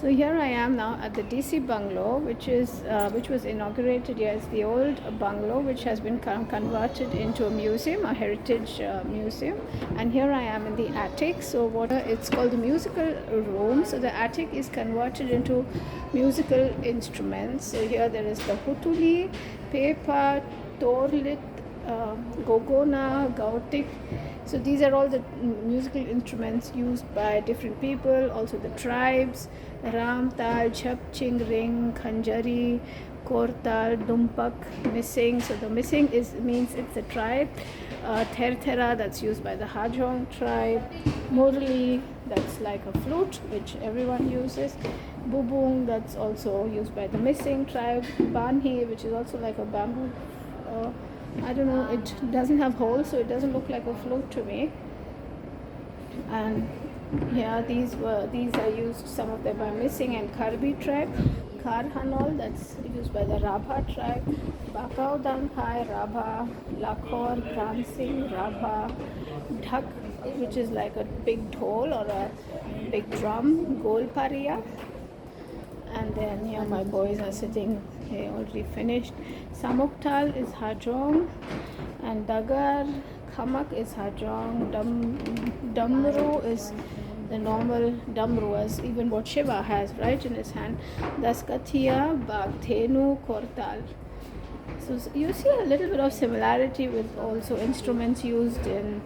So here I am now at the DC Bungalow, which was inaugurated. Yeah, it's the old bungalow which has been converted into a museum, a heritage museum. And here I am in the attic. So what it's called the musical room. So the attic is converted into musical instruments. So here there is the hutuli, pepa, torlit, gogona, gautik. So these are all the musical instruments used by different people, also the tribes: ram, tal, chap, ching, ring, khanjari, kortal, dumpak, missing. So the missing means it's a tribe. Therthera, that's used by the Hajong tribe. Murli, that's like a flute which everyone uses. Bubung, that's also used by the missing tribe. Banhi, which is also like a bamboo. I don't know, it doesn't have holes, so it doesn't look like a flute to me. And yeah, these are used, some of them are missing. And Karbi tribe, Karhanol, that's used by the Rabha tribe. Bakau Dankai, Rabha, Lakhor, Pransing, Rabha, Dhak, which is like a big dhol or a big drum, Golparia. And then here my boys are sitting, they already finished. Samuktal is Hajong, and Dagar, Khamak is Hajong, Damru is the normal Damru, as even what Shiva has right in his hand. Daskathia, Bagthenu, Kortal. So you see a little bit of similarity with also instruments used in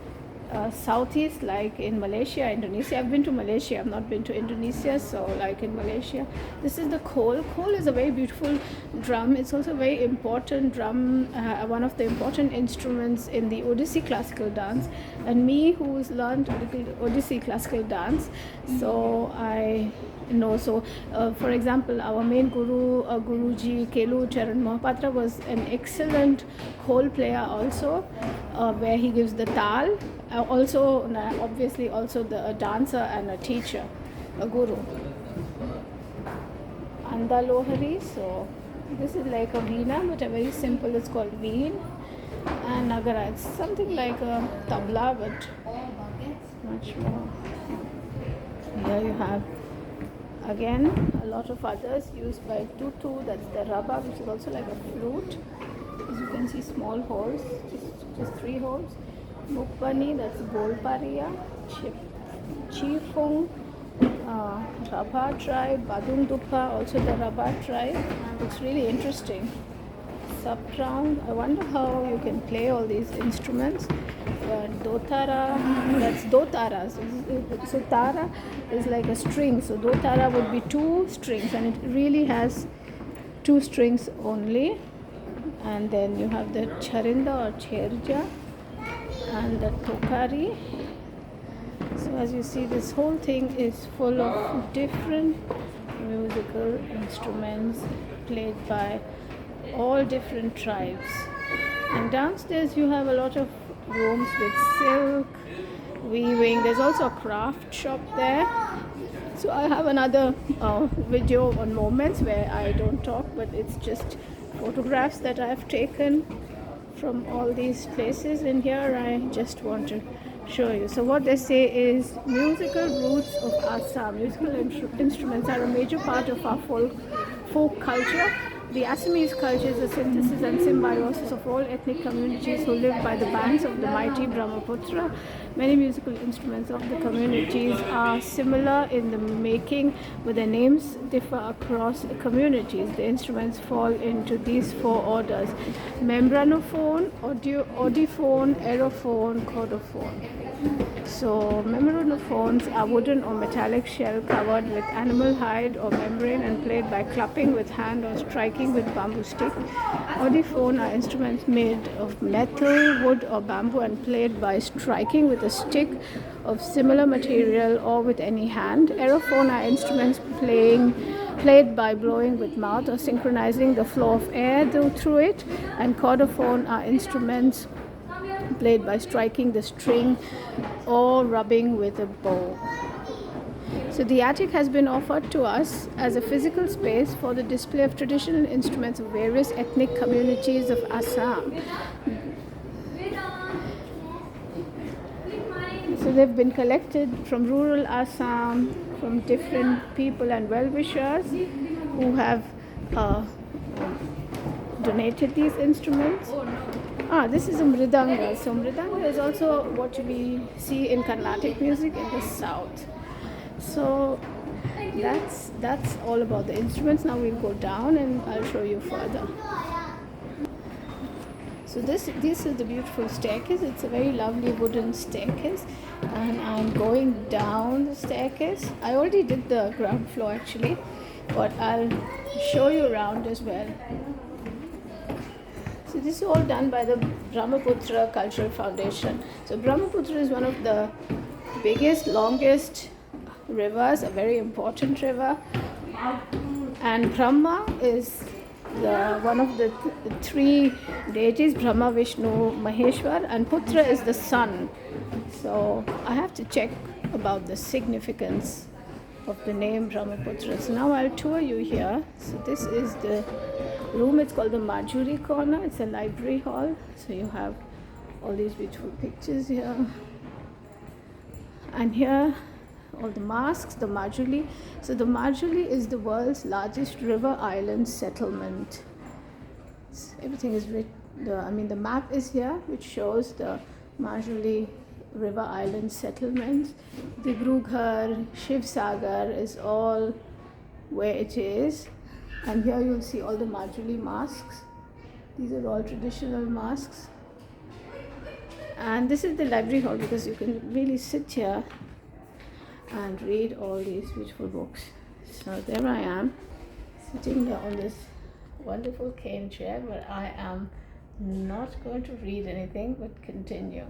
Southeast, like in Malaysia, Indonesia. I've been to Malaysia, I've not been to Indonesia. So like in Malaysia, this is the khol. Khol is a very beautiful drum. It's also a very important drum, one of the important instruments in the Odissi classical dance. And me, who's learned Odissi classical dance, so I know. So for example, our main guru, Guruji Kelu Charan Mohapatra, was an excellent khol player also, where he gives the tal. Also, obviously, also a dancer and a teacher, a guru. Anda Lohari, so this is like a veena, but a very simple, it's called veen. And Nagara, it's something like a tabla, but much more. Here you have again a lot of others used by tutu, that's the rabba, which is also like a flute. As you can see, small holes, just 3 holes. Mukbani, that's Golparia, Chifung, Rabha tribe, Badung Dupa, also the Rabha tribe. It's really interesting. Subtrang, I wonder how you can play all these instruments. Dotara, that's Dotara. So Tara is like a string. So Dotara would be 2 strings, and it really has 2 strings only. And then you have the Charinda or Cherja and the Tokari. So as you see, this whole thing is full of different musical instruments played by all different tribes. And downstairs you have a lot of rooms with silk, weaving. There's also a craft shop there. So I have another video on moments where I don't talk, but it's just photographs that I have taken from all these places, and here I just want to show you. So what they say is musical roots of Assam. Musical instruments are a major part of our folk culture. The Assamese culture is a synthesis and symbiosis of all ethnic communities who live by the banks of the mighty Brahmaputra. Many musical instruments of the communities are similar in the making, but their names differ across communities. The instruments fall into these 4 orders: membranophone, audiophone, aerophone, chordophone. So membranophones are wooden or metallic shell covered with animal hide or membrane and played by clapping with hand or striking with bamboo stick. Audiophone are instruments made of metal, wood or bamboo and played by striking with a stick of similar material or with any hand. Aerophone are instruments played by blowing with mouth or synchronizing the flow of air through it. And chordophone are instruments played by striking the string or rubbing with a bow. So the attic has been offered to us as a physical space for the display of traditional instruments of various ethnic communities of Assam. So they've been collected from rural Assam, from different people and well-wishers who have donated these instruments. This is a mridanga. So mridanga is also what we see in Carnatic music in the south. So that's all about the instruments. Now we'll go down and I'll show you further. So this is the beautiful staircase. It's a very lovely wooden staircase, and I'm going down the staircase. I already did the ground floor actually, but I'll show you around as well. So this is all done by the Brahmaputra Cultural Foundation. So Brahmaputra is one of the biggest, longest rivers, a very important river, and Brahma is one of the three deities, Brahma, Vishnu, Maheshwar, and Putra is the sun. So I have to check about the significance of the name Brahmaputra. So now I'll tour you here. So this is the room. It's called the Majuri Corner. It's a library hall. So you have all these beautiful pictures here. And here all the masks, the Majuli. So the Majuli is the world's largest river island settlement. Everything is written. The map is here, which shows the Majuli river island settlements. The Digrughar, Shiv Sagar is all where it is. And here you'll see all the Majuli masks. These are all traditional masks. And this is the library hall because you can really sit here and read all these beautiful books. So there I am, sitting there on this wonderful cane chair, but I am not going to read anything but continue.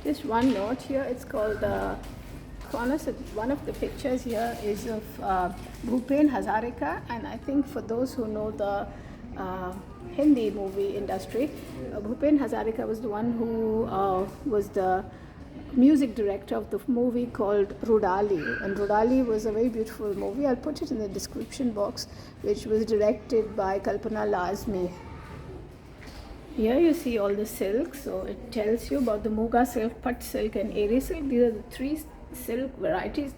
Just one note here, it's called the corner. So one of the pictures here is of Bhupen Hazarika, and I think for those who know the Hindi movie industry, Bhupen Hazarika was the one who was the music director of the movie called Rudali, and Rudali was a very beautiful movie. I'll put it in the description box, which was directed by Kalpana Lazmi. Here you see all the silks. So it tells you about the Muga silk, Pat silk, and Eri silk. These are the three silk varieties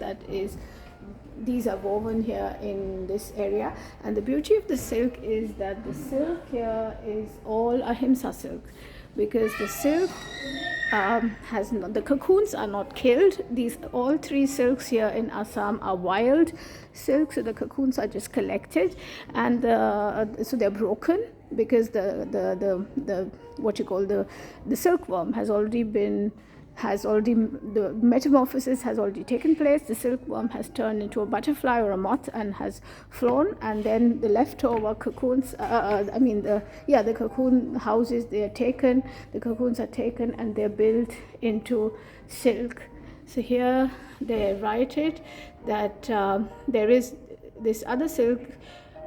these are woven here in this area. And the beauty of the silk is that the silk here is all ahimsa silk, because the silk the cocoons are not killed. All three silks here in Assam are wild silks, so the cocoons are just collected, and so they're broken because the silkworm the metamorphosis has already taken place. The silkworm has turned into a butterfly or a moth and has flown, and then the leftover cocoons, the cocoon houses, the cocoons are taken and they're built into silk. So here they write it that there is this other silk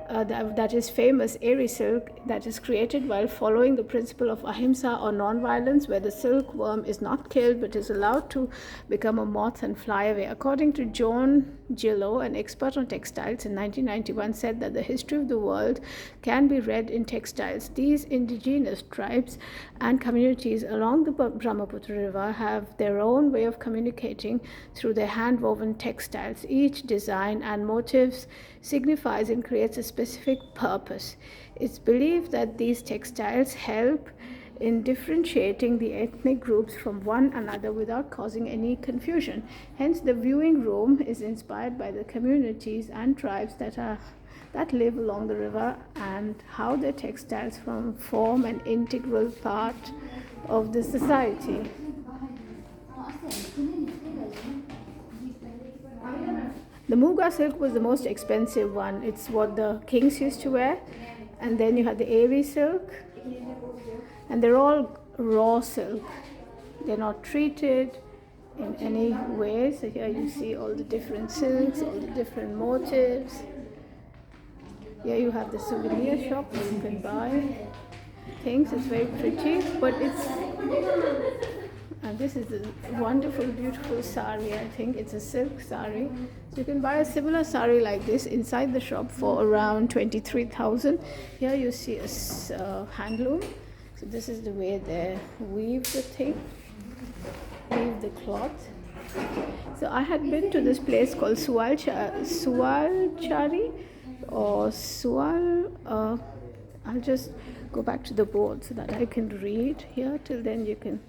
that is famous, Eri silk, that is created while following the principle of ahimsa or non-violence, where the silkworm is not killed but is allowed to become a moth and fly away. According to John Gillow, an expert on textiles, in 1991 said that the history of the world can be read in textiles. These indigenous tribes and communities along the Brahmaputra River have their own way of communicating through their hand-woven textiles. Each design and motifs signifies and creates a specific purpose. It's believed that these textiles help in differentiating the ethnic groups from one another without causing any confusion. Hence, the viewing room is inspired by the communities and tribes that live along the river and how their textiles form an integral part of the society. The Muga silk was the most expensive one. It's what the kings used to wear. And then you have the Eri silk. And they're all raw silk. They're not treated in any way. So here you see all the different silks, all the different motifs. Here you have the souvenir shop where you can buy things. It's very pretty, but and this is a wonderful, beautiful sari. I think it's a silk sari. So you can buy a similar sari like this inside the shop for around 23,000. Here you see a handloom. So this is the way they weave the thing, weave the cloth. So I had been to this place called Sualchari or Sual. I'll just go back to the board so that I can read here. Till then you can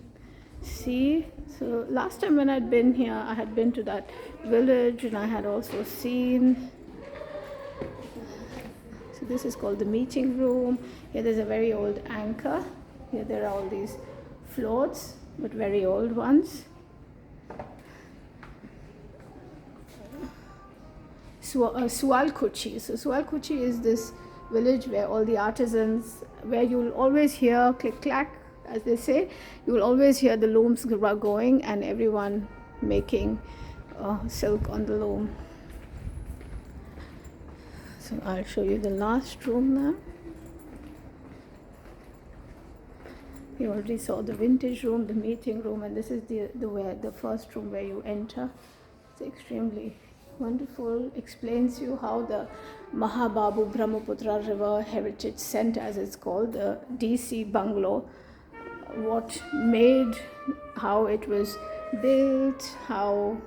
see. So last time when I'd been here, I had been to that village and I had also seen. So this is called the meeting room. Here there's a very old anchor. Here there are all these floats, but very old ones. Sualkuchi. So Sualkuchi is this village where all the artisans, where you'll always hear click clack, as they say. You will always hear the looms going and everyone making silk on the loom. So I'll show you the last room now. You already saw the vintage room, the meeting room, and this is the first room where you enter. It's extremely wonderful. Explains you how the Mahababu Brahmaputra River Heritage Center, as it's called, the DC Bungalow, what made, how it was built, how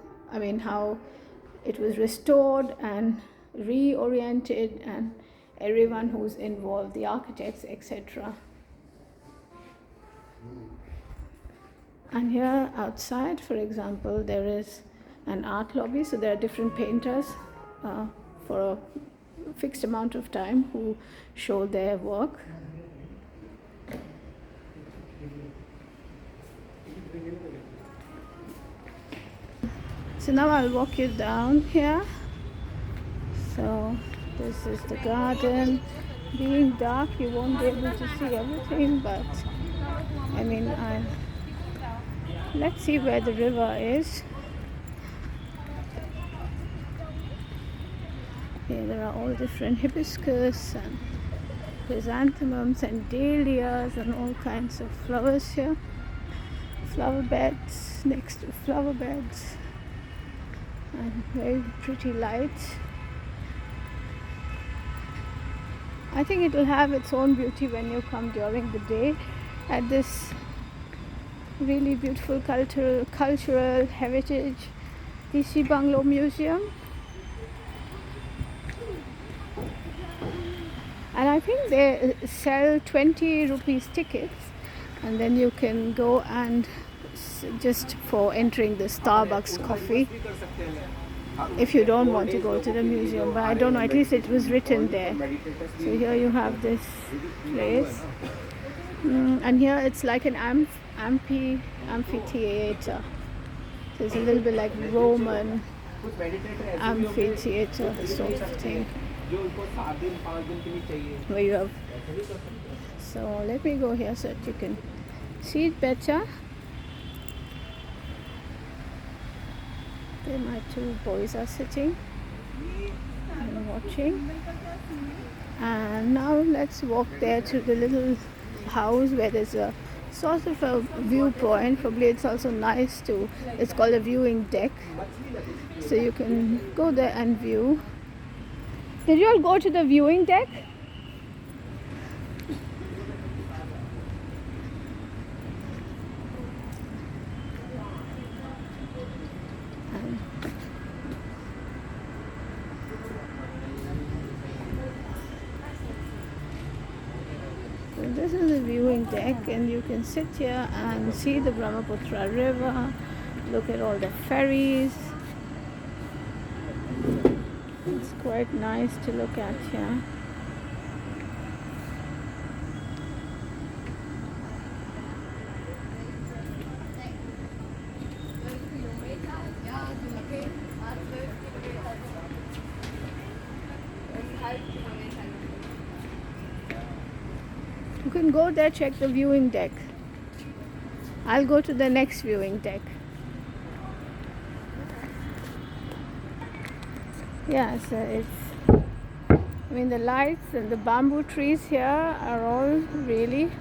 it was restored and reoriented, and everyone who's involved, the architects, etc. And here outside, for example, there is an art lobby, so there are different painters for a fixed amount of time who show their work. So now I'll walk you down here. So this is the garden. Being dark, you won't be able to see everything, but let's see where the river is. Here there are all different hibiscus and chrysanthemums and dahlias and all kinds of flowers here. Flower beds next to flower beds and very pretty lights. I think it will have its own beauty when you come during the day at this really beautiful cultural heritage DC Bungalow Museum. And I think they sell 20 rupees tickets, and then you can go and just for entering the Starbucks coffee if you don't want to go to the museum. But I don't know, at least it was written there. So here you have this place, and here it's like an amphitheater. So it's a little bit like Roman amphitheater sort of thing. Where you have, so let me go here so that you can see it better. There my two boys are sitting and watching. And now let's walk there to the little house where there's a sort of a viewpoint. Probably it's also nice to, it's called a viewing deck. So you can go there and view. Did you all go to the viewing deck? So this is the viewing deck, and you can sit here and see the Brahmaputra River, look at all the ferries. It's quite nice to look at here. You can go there, check the viewing deck. I'll go to the next viewing deck. Yeah, so the lights and the bamboo trees here are all really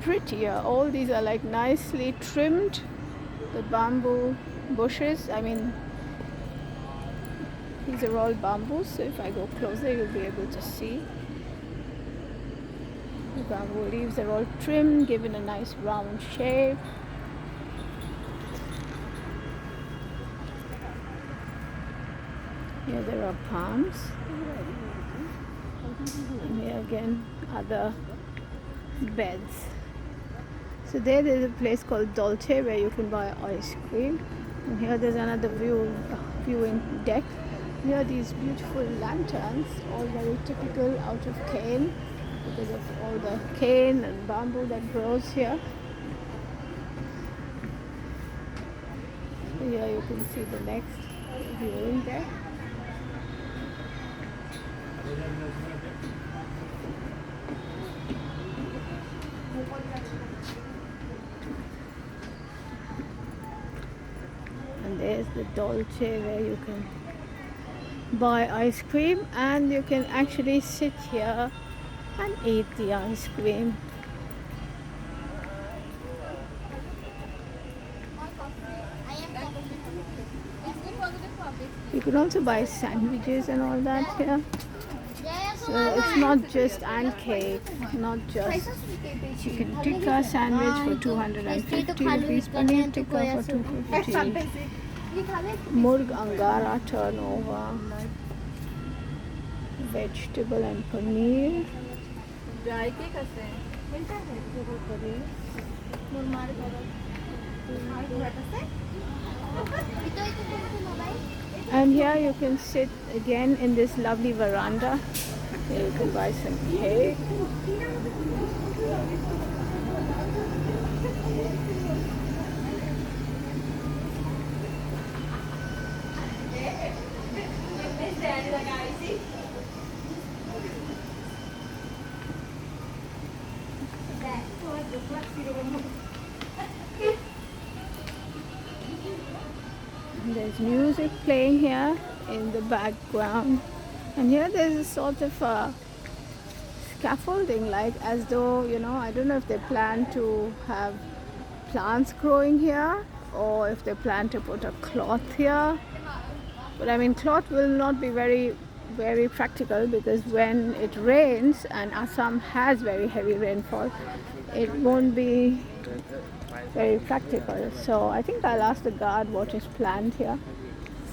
pretty. All these are like nicely trimmed, the bamboo bushes. These are all bamboos, so if I go closer you'll be able to see. The bamboo leaves are all trimmed, given a nice round shape. Here there are palms. And here again other beds. So there is a place called Dolce where you can buy ice cream. And here there's another viewing deck. Here are these beautiful lanterns, all very typical out of cane because of all the cane and bamboo that grows here. So here you can see the next viewing deck. And there's the Dolce where you can buy ice cream and you can actually sit here and eat the ice cream. You can also buy sandwiches and all that here. So it's not just and cake, not just chicken tikka sandwich for 250 rupees, paneer tikka for 250, murg angara turnover, vegetable and paneer. And here you can sit again in this lovely veranda. Here you can buy some cake. And there's music playing here in the background. And here there's a sort of scaffolding, like as though, I don't know if they plan to have plants growing here or if they plan to put a cloth here. But I mean, cloth will not be very, very practical because when it rains and Assam has very heavy rainfall, it won't be very practical. So I think I'll ask the guard what is planned here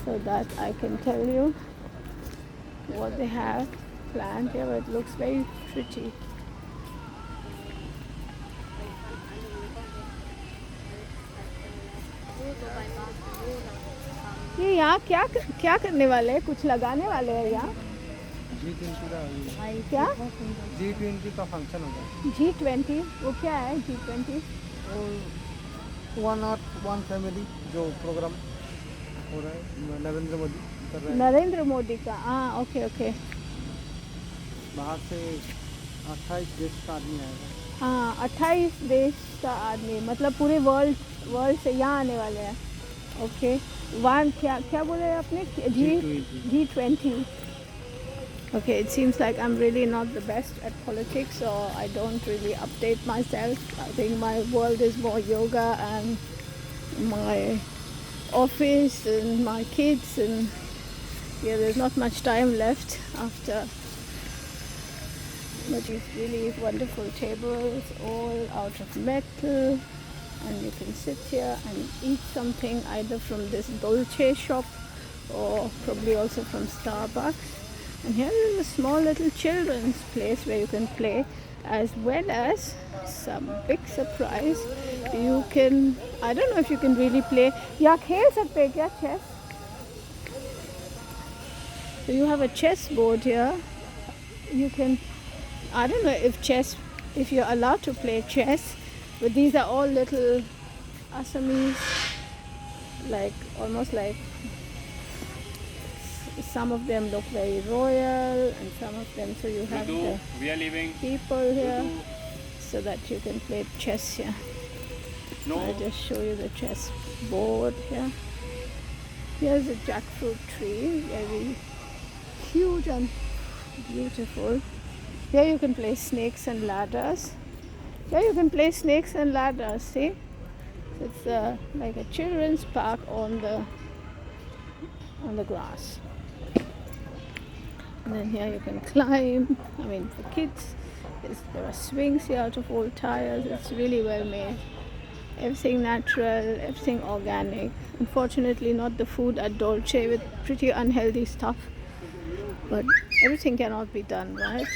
so that I can tell you what they have planned here. It looks very pretty. ये यहाँ क्या क्या करने वाले हैं? कुछ लगाने वाले हैं यहाँ? G20 का क्या? G20 का फंक्शन होगा। G20 वो क्या है? G20 वन और वन फैमिली जो प्रोग्राम हो रहा है नरेंद्र मोदी कर रहे हैं। नरेंद्र मोदी का ओके ओके। बाहर से 28 देश का आदमी आएगा। 28 देश का आदमी, मतलब पूरे वर्ल्ड से यहाँ आने वाले हैं। ओके वन क्या बोले आपने? G20. Okay, it seems like I'm really not the best at politics, so I don't really update myself. I think my world is more yoga and my office and my kids, and there's not much time left after. But these really wonderful tables, all out of metal, and you can sit here and eat something either from this Dolce shop or probably also from Starbucks. And here is a small little children's place where you can play, as well as some big surprise. You can, I don't know if you can really play. या खेल सकते हैं क्या chess? So you have a chess board here. You can, I don't know if you're allowed to play chess, but these are all little Assamese, like almost like. Some of them look very royal and some of them, so you have the people here so that you can play chess here. I'll just show you the chess board here. Here's a jackfruit tree, very huge and beautiful. Here you can play snakes and ladders. Here you can play snakes and ladders, see? It's like a children's park on the grass. And then here you can climb. I mean, for kids, there are swings here out of old tires. It's really well made. Everything natural, everything organic. Unfortunately, not the food at Dolce with pretty unhealthy stuff. But everything cannot be done, right?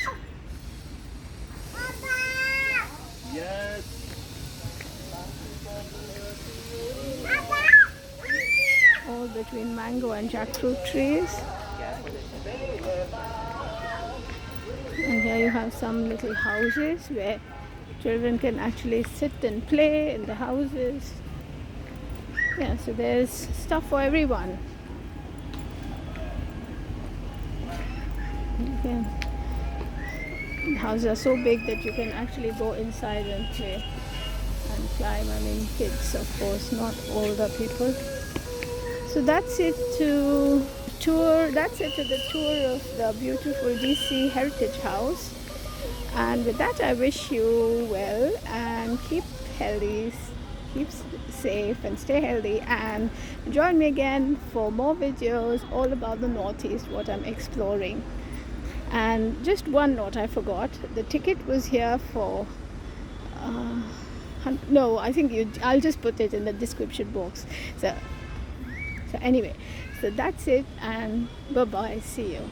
Yes. All between mango and jackfruit trees. And here you have some little houses where children can actually sit and play in the houses. Yeah, so there's stuff for everyone. Yeah. The houses are so big that you can actually go inside and play and climb. I mean, kids, of course, not older people. So that's it to tour. That's it to the tour of the beautiful DC Heritage House. And with that, I wish you well and keep healthy, keep safe, and stay healthy. And join me again for more videos all about the Northeast, what I'm exploring. And just one note I forgot: the ticket was here for. No, I think I'll just put it in the description box. So anyway, so that's it, and bye bye. See you.